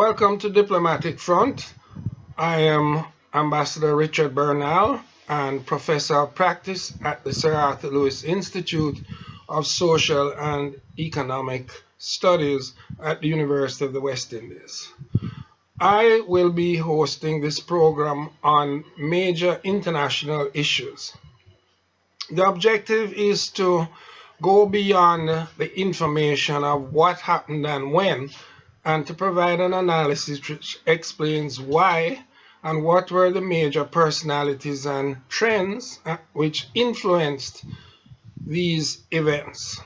Welcome to Diplomatic Front. I am Ambassador Richard Bernal and Professor of Practice at the Sir Arthur Lewis Institute of Social and Economic Studies at the University of the West Indies. I will be hosting this program on major international issues. The objective is to go beyond the information of what happened and when, and to provide an analysis which explains why and what were the major personalities and trends which influenced these events.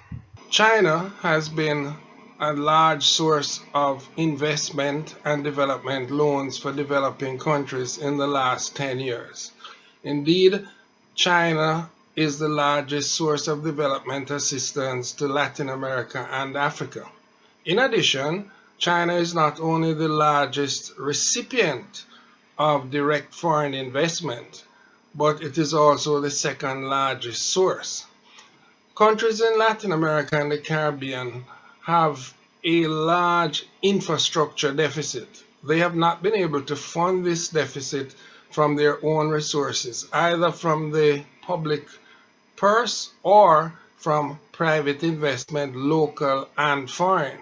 China has been a large source of investment and development loans for developing countries in the last 10 years. Indeed, China is the largest source of development assistance to Latin America and Africa. In addition, China is not only the largest recipient of direct foreign investment, but it is also the second largest source. Countries in Latin America and the Caribbean have a large infrastructure deficit. They have not been able to fund this deficit from their own resources, either from the public purse or from private investment, local and foreign.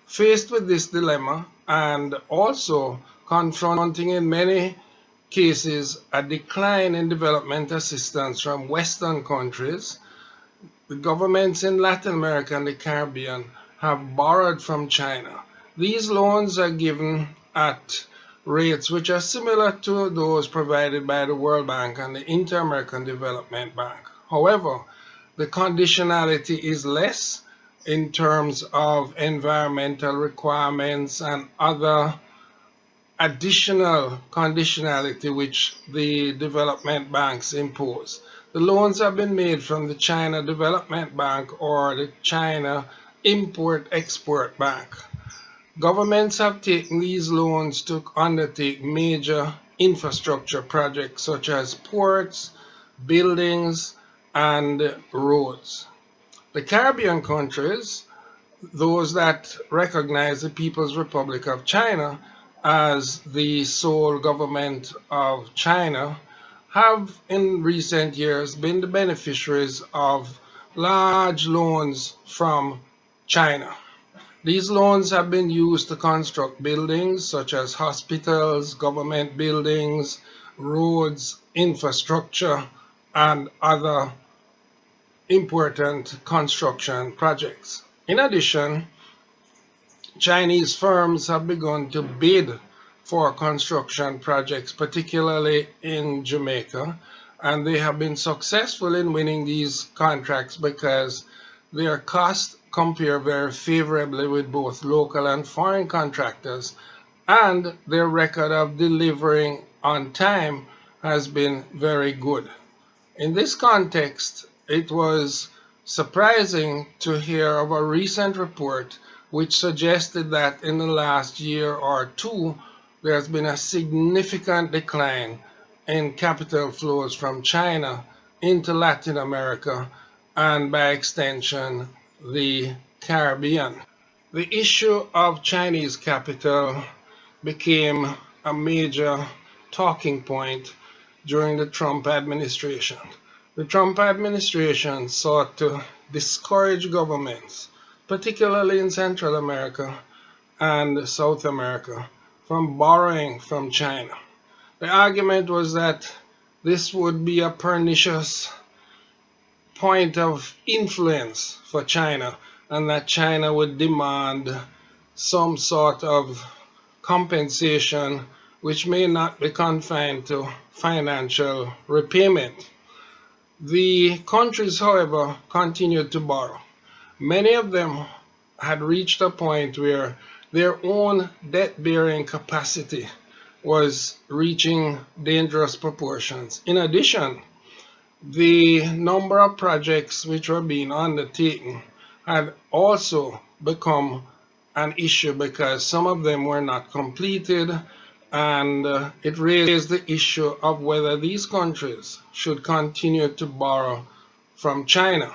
Faced with this dilemma and also confronting in many cases a decline in development assistance from Western countries, the governments in Latin America and the Caribbean have borrowed from China. These loans are given at rates which are similar to those provided by the World Bank and the Inter-American Development Bank. However, the conditionality is less in terms of environmental requirements and other additional conditionality which the development banks impose. The loans have been made from the China Development Bank or the China Import-Export Bank. Governments have taken these loans to undertake major infrastructure projects such as ports, buildings, and roads. The Caribbean countries, those that recognize the People's Republic of China as the sole government of China, have in recent years been the beneficiaries of large loans from China. These loans have been used to construct buildings such as hospitals, government buildings, roads, infrastructure, and other important construction projects. In addition, Chinese firms have begun to bid for construction projects, particularly in Jamaica, and they have been successful in winning these contracts because their costs compare very favorably with both local and foreign contractors, and their record of delivering on time has been very good. In this context, it was surprising to hear of a recent report which suggested that in the last year or two, there has been a significant decline in capital flows from China into Latin America and by extension the Caribbean. The issue of Chinese capital became a major talking point during the Trump administration. The Trump administration sought to discourage governments, particularly in Central America and South America, from borrowing from China. The argument was that this would be a pernicious point of influence for China and that China would demand some sort of compensation which may not be confined to financial repayment. The countries, however, continued to borrow. Many of them had reached a point where their own debt-bearing capacity was reaching dangerous proportions. In addition, the number of projects which were being undertaken had also become an issue because some of them were not completed, and it raised the issue of whether these countries should continue to borrow from China.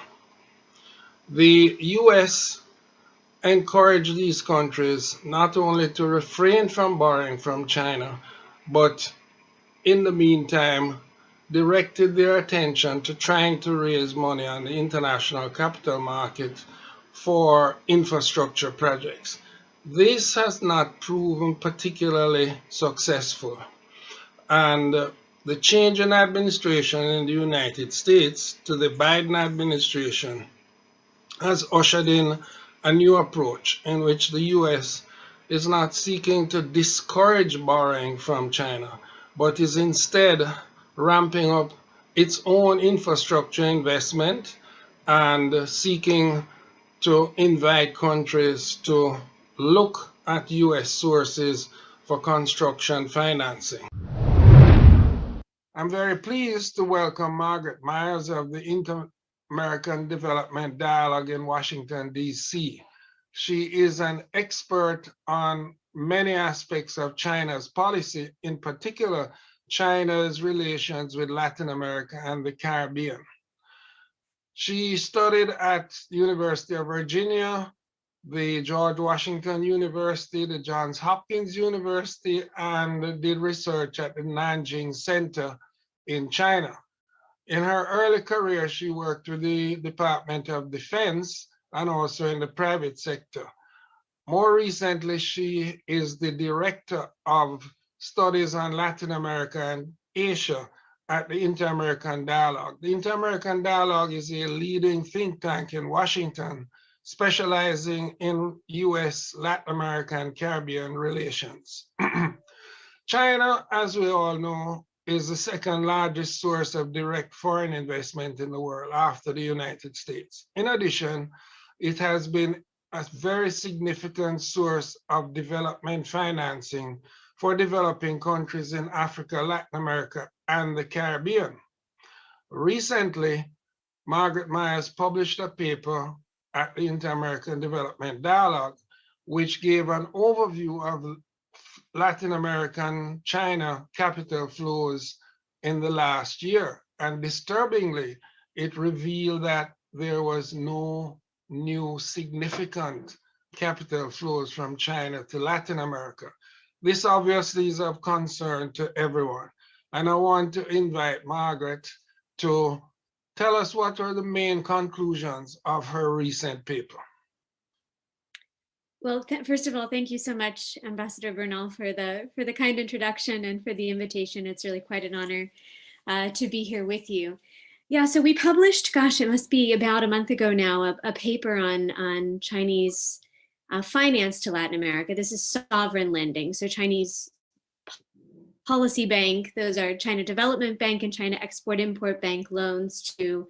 The US encouraged these countries not only to refrain from borrowing from China, but in the meantime, directed their attention to trying to raise money on the international capital market for infrastructure projects. This has not proven particularly successful. And the change in administration in the United States to the Biden administration has ushered in a new approach in which the US is not seeking to discourage borrowing from China, but is instead ramping up its own infrastructure investment and seeking to invite countries to look at US sources for construction financing. I'm very pleased to welcome Margaret Myers of the Inter-American Development Dialogue in Washington, D.C. She is an expert on many aspects of China's policy, in particular, China's relations with Latin America and the Caribbean. She studied at the University of Virginia, the George Washington University, the Johns Hopkins University, and did research at the Nanjing Center in China. In her early career, she worked with the Department of Defense and also in the private sector. More recently, she is the director of studies on Latin America and Asia at the Inter-American Dialogue. The Inter-American Dialogue is a leading think tank in Washington, specializing in US, Latin America, and Caribbean relations. China, as we all know, is the second largest source of direct foreign investment in the world after the United States. In addition, it has been a very significant source of development financing for developing countries in Africa, Latin America, and the Caribbean. Recently, Margaret Myers published a paper at the Inter-American Development Dialogue, which gave an overview of Latin American China capital flows in the last year. And disturbingly, it revealed that there was no new significant capital flows from China to Latin America. This obviously is of concern to everyone. And I want to invite Margaret to tell us what are the main conclusions of her recent paper. Well, first of all, thank you so much, Ambassador Bernal, for the kind introduction and for the invitation. It's really quite an honor to be here with you. Yeah, so we published, gosh, it must be about a month ago now, a paper on Chinese finance to Latin America. This is sovereign lending. So Chinese Policy Bank, those are China Development Bank and China Export-Import Bank loans to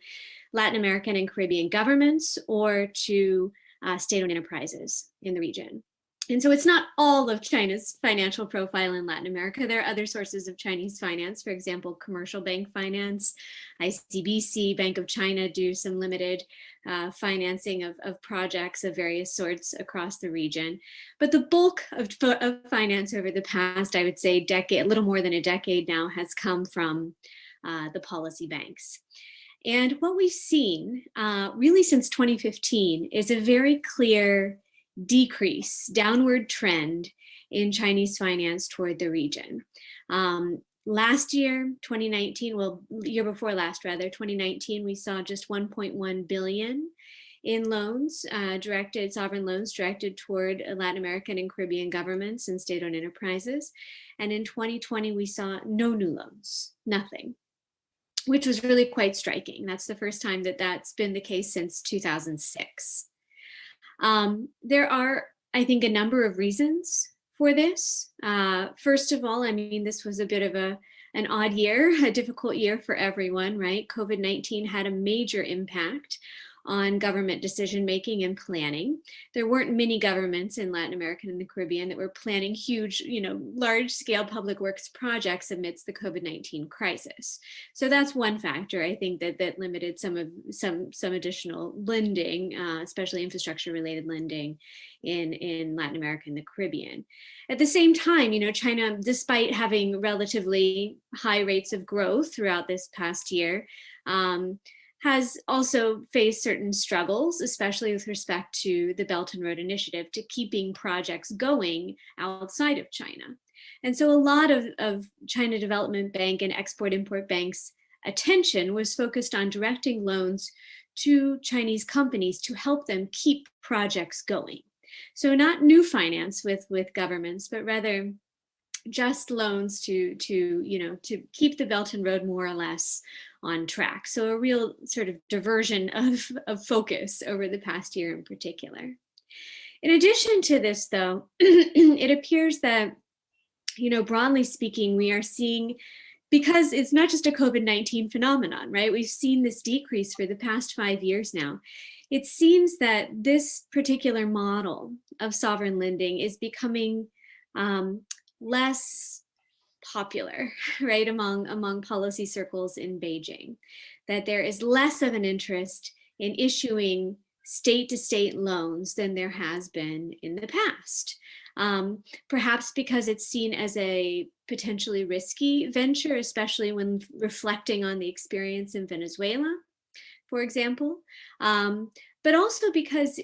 Latin American and Caribbean governments or to state-owned enterprises in the region. And so it's not all of China's financial profile in Latin America. There are other sources of Chinese finance, for example, commercial bank finance. ICBC, Bank of China do some limited financing of projects of various sorts across the region. But the bulk of finance over the past, I would say, decade, a little more than a decade now, has come from the policy banks. And what we've seen really since 2015 is a very clear decrease, downward trend in Chinese finance toward the region. Last year, 2019, well, year before last rather, 2019, we saw just 1.1 billion in loans, sovereign loans directed toward Latin American and Caribbean governments and state-owned enterprises. And in 2020, we saw no new loans, nothing, which was really quite striking. That's the first time that that's been the case since 2006. There are, I think, a number of reasons for this. First of all, I mean, this was a bit of an odd year, a difficult year for everyone, right? COVID-19 had a major impact on government decision-making and planning. There weren't many governments in Latin America and the Caribbean that were planning huge, large-scale public works projects amidst the COVID-19 crisis. So that's one factor, I think, that limited some additional lending, especially infrastructure-related lending in Latin America and the Caribbean. At the same time, China, despite having relatively high rates of growth throughout this past year, has also faced certain struggles, especially with respect to the Belt and Road Initiative, to keeping projects going outside of China. And so a lot of China Development Bank and Export-Import Bank's attention was focused on directing loans to Chinese companies to help them keep projects going. So not new finance with governments, but rather just loans to keep the Belt and Road more or less on track. So a real sort of diversion of focus over the past year in particular. In addition to this, though, it appears that, broadly speaking, we are seeing, because it's not just a COVID-19 phenomenon, right? We've seen this decrease for the past 5 years now. It seems that this particular model of sovereign lending is becoming less popular, right, among policy circles in Beijing, that there is less of an interest in issuing state-to-state loans than there has been in the past. Perhaps because it's seen as a potentially risky venture, especially when reflecting on the experience in Venezuela, for example. But also because,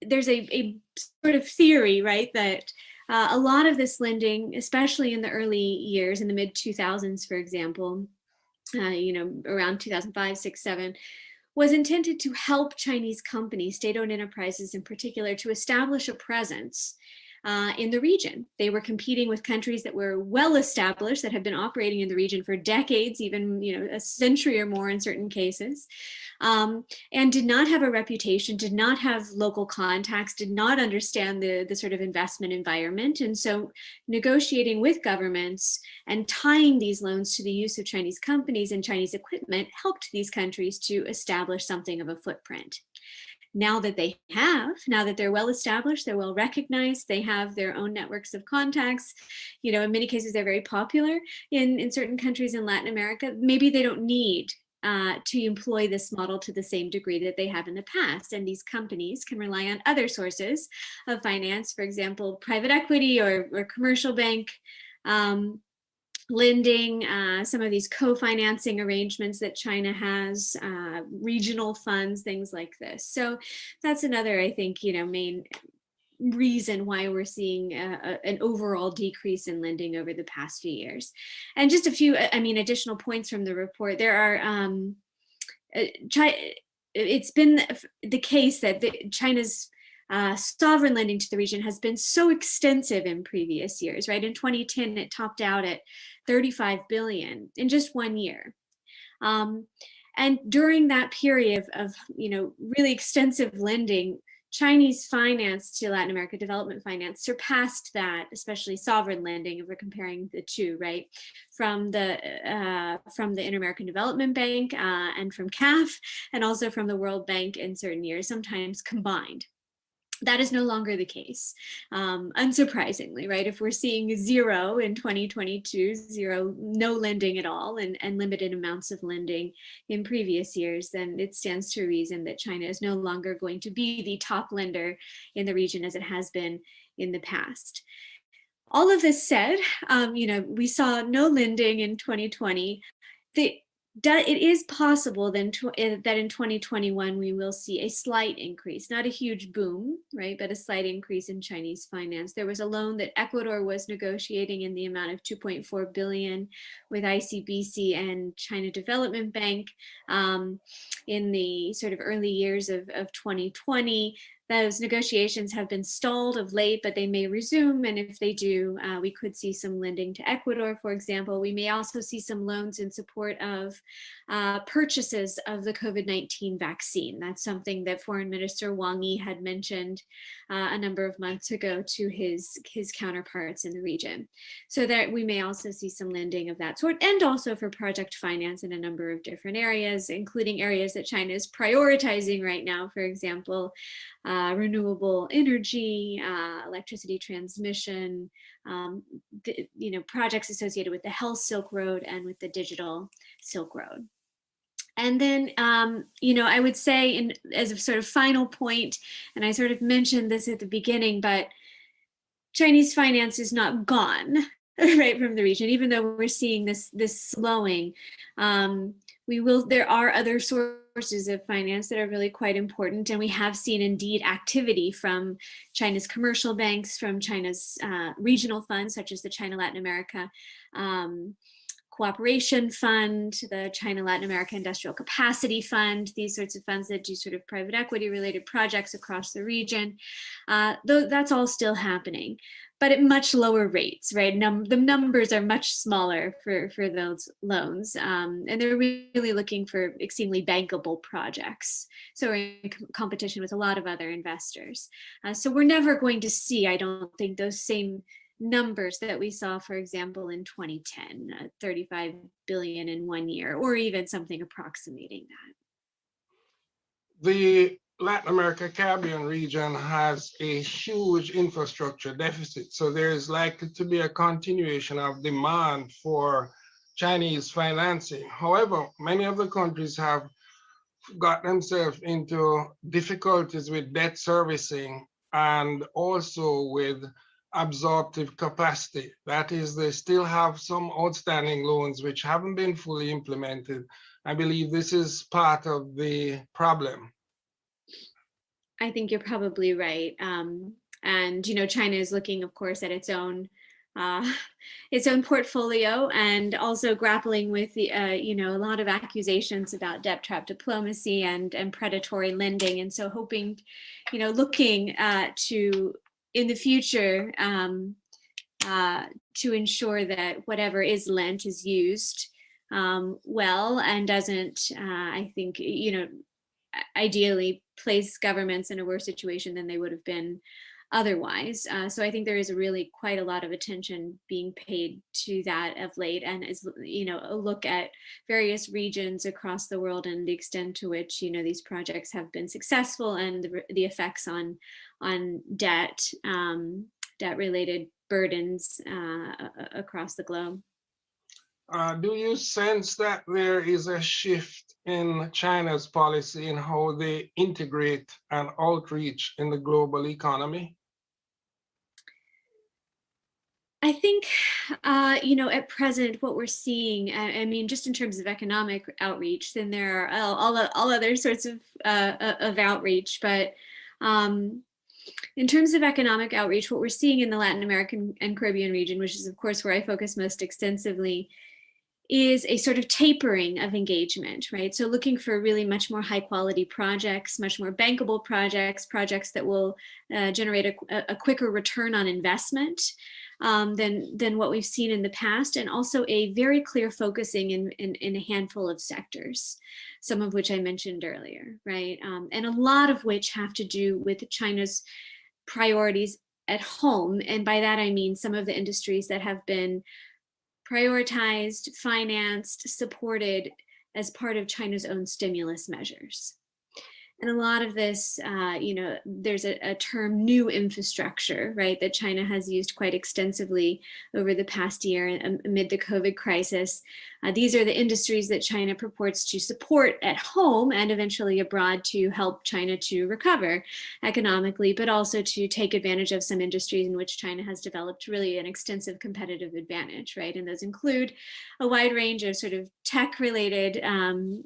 there's a sort of theory, right, that a lot of this lending, especially in the early years, in the mid 2000s, for example, around 2005, 6, 7, was intended to help Chinese companies, state-owned enterprises in particular, to establish a presence in the region. They were competing with countries that were well established, that had been operating in the region for decades, even a century or more in certain cases, and did not have a reputation, did not have local contacts, did not understand the sort of investment environment. And so negotiating with governments and tying these loans to the use of Chinese companies and Chinese equipment helped these countries to establish something of a footprint. Now that they're well established, they're well recognized, they have their own networks of contacts, in many cases they're very popular in certain countries in Latin America, maybe they don't need to employ this model to the same degree that they have in the past. And these companies can rely on other sources of finance, for example, private equity or commercial bank lending, some of these co-financing arrangements that China has, regional funds, things like this. So that's another, I think, main reason why we're seeing an overall decrease in lending over the past few years. And just a few, additional points from the report. There are, it's been the case that China's sovereign lending to the region has been so extensive in previous years, right? In 2010, it topped out at 35 billion in just 1 year. And during that period of really extensive lending, Chinese finance to Latin America, development finance, surpassed that, especially sovereign lending, if we're comparing the two, right? From the Inter-American Development Bank and from CAF, and also from the World Bank in certain years, sometimes combined. That is no longer the case, unsurprisingly, right? If we're seeing zero in 2022, no lending at all, and limited amounts of lending in previous years, then it stands to reason that China is no longer going to be the top lender in the region as it has been in the past. All of this said, we saw no lending in 2020. It is possible then that in 2021 we will see a slight increase, not a huge boom, right, but a slight increase in Chinese finance. There was a loan that Ecuador was negotiating in the amount of 2.4 billion with ICBC and China Development Bank in the sort of early years of 2020. Those negotiations have been stalled of late, but they may resume. And if they do, we could see some lending to Ecuador, for example. We may also see some loans in support of purchases of the COVID-19 vaccine. That's something that Foreign Minister Wang Yi had mentioned a number of months ago to his counterparts in the region. So that we may also see some lending of that sort, and also for project finance in a number of different areas, including areas that China is prioritizing right now, for example, renewable energy, electricity transmission, projects associated with the Health Silk Road and with the Digital Silk Road. And then, I would say as a sort of final point, and I sort of mentioned this at the beginning, but Chinese finance is not gone, right, from the region, even though we're seeing this slowing. there are other sources of finance that are really quite important. And we have seen indeed activity from China's commercial banks, from China's regional funds, such as the China Latin America Cooperation Fund, the China Latin America Industrial Capacity Fund, these sorts of funds that do sort of private equity related projects across the region. Though that's all still happening, but at much lower rates, right? The numbers are much smaller for those loans, and they're really looking for extremely bankable projects. So we're in competition with a lot of other investors. So we're never going to see, I don't think, those same numbers that we saw, for example, in 2010, 35 billion in 1 year, or even something approximating that. The Latin America Caribbean region has a huge infrastructure deficit, so there is likely to be a continuation of demand for Chinese financing. However, many of the countries have got themselves into difficulties with debt servicing and also with absorptive capacity. That is, they still have some outstanding loans which haven't been fully implemented. I believe this is part of the problem. I think you're probably right. And China is looking, of course, at its own portfolio, and also grappling with the a lot of accusations about debt trap diplomacy and predatory lending, and so hoping, looking to in the future to ensure that whatever is lent is used well, and doesn't, I think, ideally place governments in a worse situation than they would have been otherwise. So I think there is really quite a lot of attention being paid to that of late, and is a look at various regions across the world and the extent to which these projects have been successful, and the effects on debt related burdens across the globe. Do you sense that there is a shift in China's policy in how they integrate and outreach in the global economy? I think, at present, what we're seeing, I mean, just in terms of economic outreach, then there are all other sorts of outreach. But in terms of economic outreach, what we're seeing in the Latin American and Caribbean region, which is, of course, where I focus most extensively, is a sort of tapering of engagement, right? So looking for really much more high quality projects, much more bankable projects that will generate a quicker return on investment than what we've seen in the past, and also a very clear focusing in a handful of sectors, some of which I mentioned earlier, right? And a lot of which have to do with China's priorities at home. And by that, I mean some of the industries that have been prioritized, financed, supported as part of China's own stimulus measures. And a lot of this, there's a term, new infrastructure, right, that China has used quite extensively over the past year amid the COVID crisis. These are the industries that China purports to support at home and eventually abroad to help China to recover economically, but also to take advantage of some industries in which China has developed really an extensive competitive advantage, right? And those include a wide range of sort of tech-related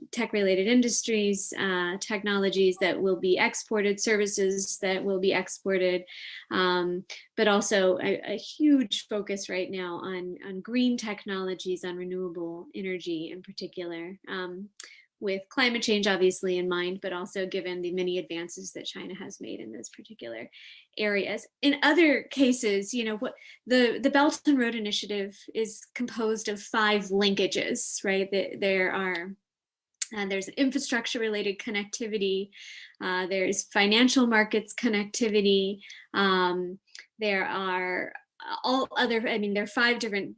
industries, technologies that will be exported, services that will be exported, but also a huge focus right now on green technologies, on renewable energy in particular, with climate change obviously in mind, but also given the many advances that China has made in those particular areas. In other cases, what the Belt and Road Initiative is composed of 5 linkages, right? There's infrastructure related connectivity, there's financial markets connectivity, there are there are 5 different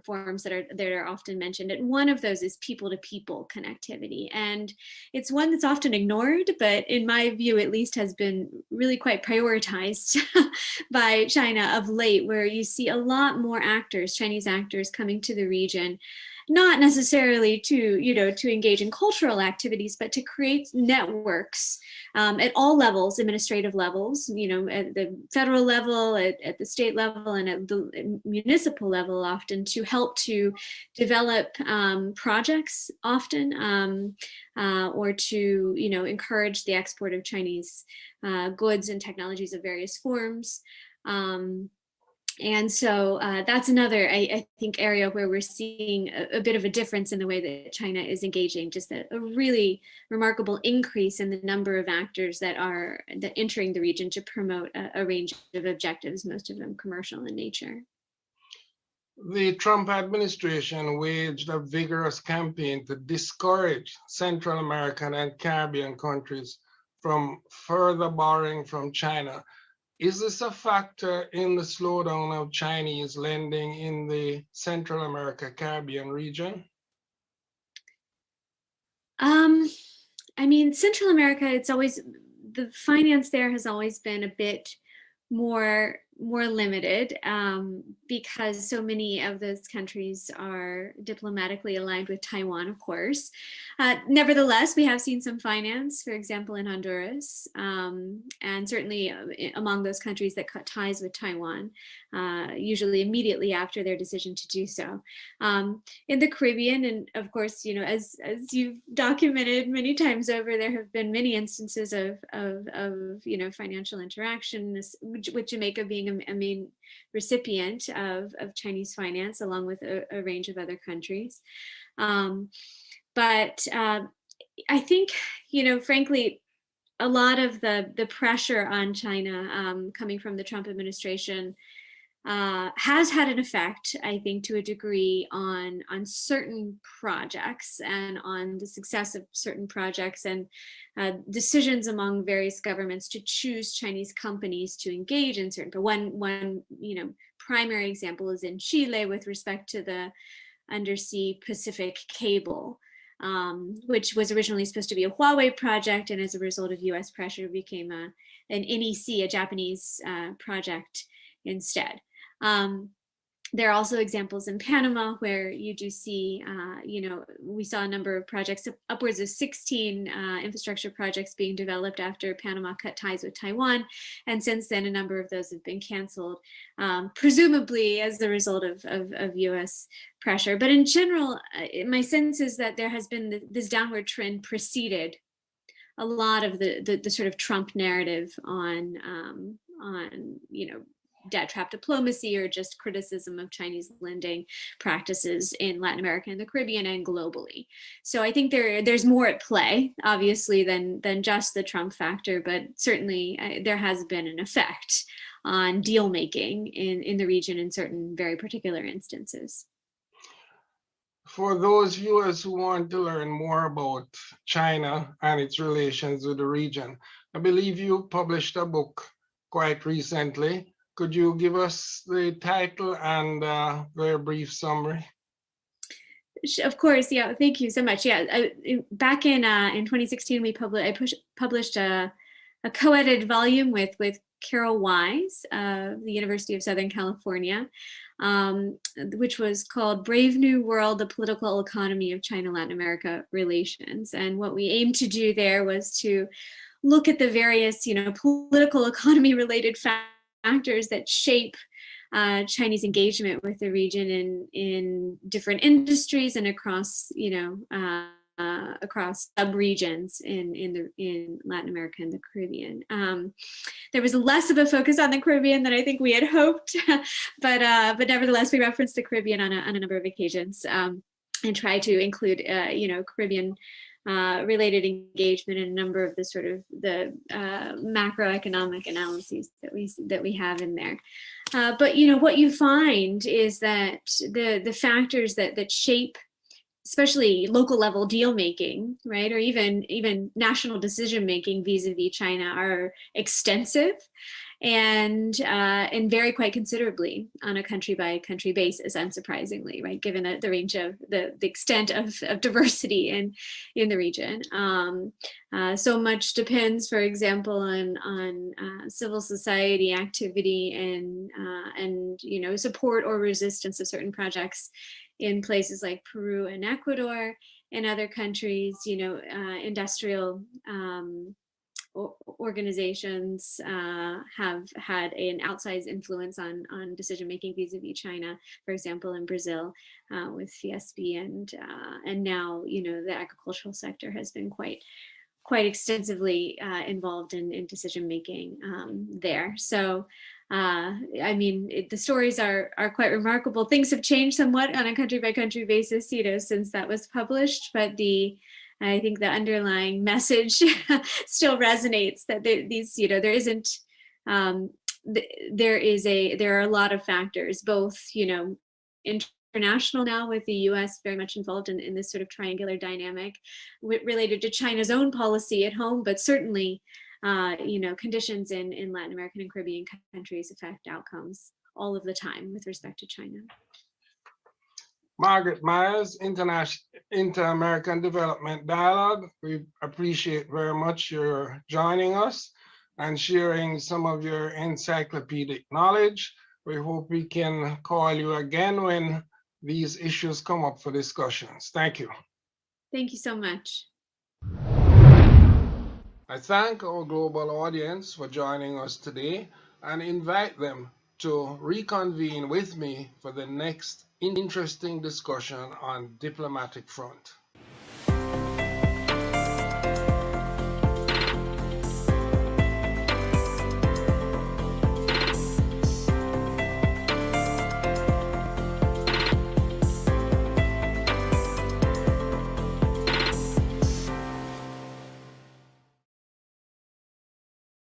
forms that are often mentioned, and one of those is people-to-people connectivity, and it's one that's often ignored, but in my view at least has been really quite prioritized by China of late, where you see a lot more Chinese actors coming to the region, not necessarily to engage in cultural activities, but to create networks at all levels, administrative levels, at the federal level, at the state level, and at the municipal level, often to help to develop projects, often, or to encourage the export of Chinese goods and technologies of various forms. And so that's another, I think, area where we're seeing a bit of a difference in the way that China is engaging, just a really remarkable increase in the number of actors that are entering the region to promote a range of objectives, most of them commercial in nature. The Trump administration waged a vigorous campaign to discourage Central American and Caribbean countries from further borrowing from China. Is this a factor in the slowdown of Chinese lending in the Central America Caribbean region? I mean, Central America, the finance there has always been a bit more limited because so many of those countries are diplomatically aligned with Taiwan, of course. Nevertheless, we have seen some finance, for example, in Honduras, and certainly among those countries that cut ties with Taiwan, usually immediately after their decision to do so. In the Caribbean, and of course, as you've documented many times over, there have been many instances of financial interaction, with Jamaica being a main recipient of Chinese finance, along with a range of other countries. But I think, frankly, a lot of the pressure on China coming from the Trump administration has had an effect, I think, to a degree on certain projects and on the success of certain projects, and decisions among various governments to choose Chinese companies to engage in certain. But one primary example is in Chile with respect to the undersea Pacific cable, which was originally supposed to be a Huawei project, and as a result of U.S. pressure became an NEC, a Japanese project instead. There are also examples in Panama where you do see, we saw a number of projects, upwards of 16 infrastructure projects being developed after Panama cut ties with Taiwan. And since then, a number of those have been canceled, presumably as the result of US pressure. But in general, my sense is that there has been this downward trend preceded a lot of the sort of Trump narrative on debt trap diplomacy, or just criticism of Chinese lending practices in Latin America and the Caribbean and globally. So I think there's more at play, obviously, than just the Trump factor, but certainly there has been an effect on deal making in the region in certain very particular instances. For those viewers who want to learn more about China and its relations with the region, I believe you published a book quite recently. Could you give us the title and a very brief summary? Of course, yeah. Thank you so much. Yeah, back in 2016, I published a co-edited volume with Carol Wise of the University of Southern California, which was called "Brave New World: The Political Economy of China-Latin America Relations." And what we aimed to do there was to look at the various, political economy-related factors that shape Chinese engagement with the region in different industries and across, across sub-regions in Latin America and the Caribbean. There was less of a focus on the Caribbean than I think we had hoped, but nevertheless, we referenced the Caribbean on a number of occasions, and try to include, Caribbean related engagement in a number of the sort of the macroeconomic analyses that we have in there. But what you find is that the factors that shape, especially local level deal making, right, or even national decision making vis-a-vis China, are extensive and vary quite considerably on a country by country basis, unsurprisingly, right, given the range of the extent of diversity in the region. So much depends, for example, on civil society activity and support or resistance of certain projects in places like Peru and Ecuador. In other countries, industrial organizations have had an outsized influence on decision making vis-a-vis China. For example, in Brazil, with FIESB, and now the agricultural sector has been quite extensively involved in decision making there. So, the stories are quite remarkable. Things have changed somewhat on a country by country basis, since that was published, but I think the underlying message still resonates, that there are a lot of factors, both international now, with the US very much involved in this sort of triangular dynamic related to China's own policy at home, but certainly conditions in Latin American and Caribbean countries affect outcomes all of the time with respect to China. Margaret Myers, Inter-American Development Dialogue. We appreciate very much your joining us and sharing some of your encyclopedic knowledge. We hope we can call you again when these issues come up for discussions. Thank you. Thank you so much. I thank our global audience for joining us today and invite them to reconvene with me for the next interesting discussion on diplomatic front.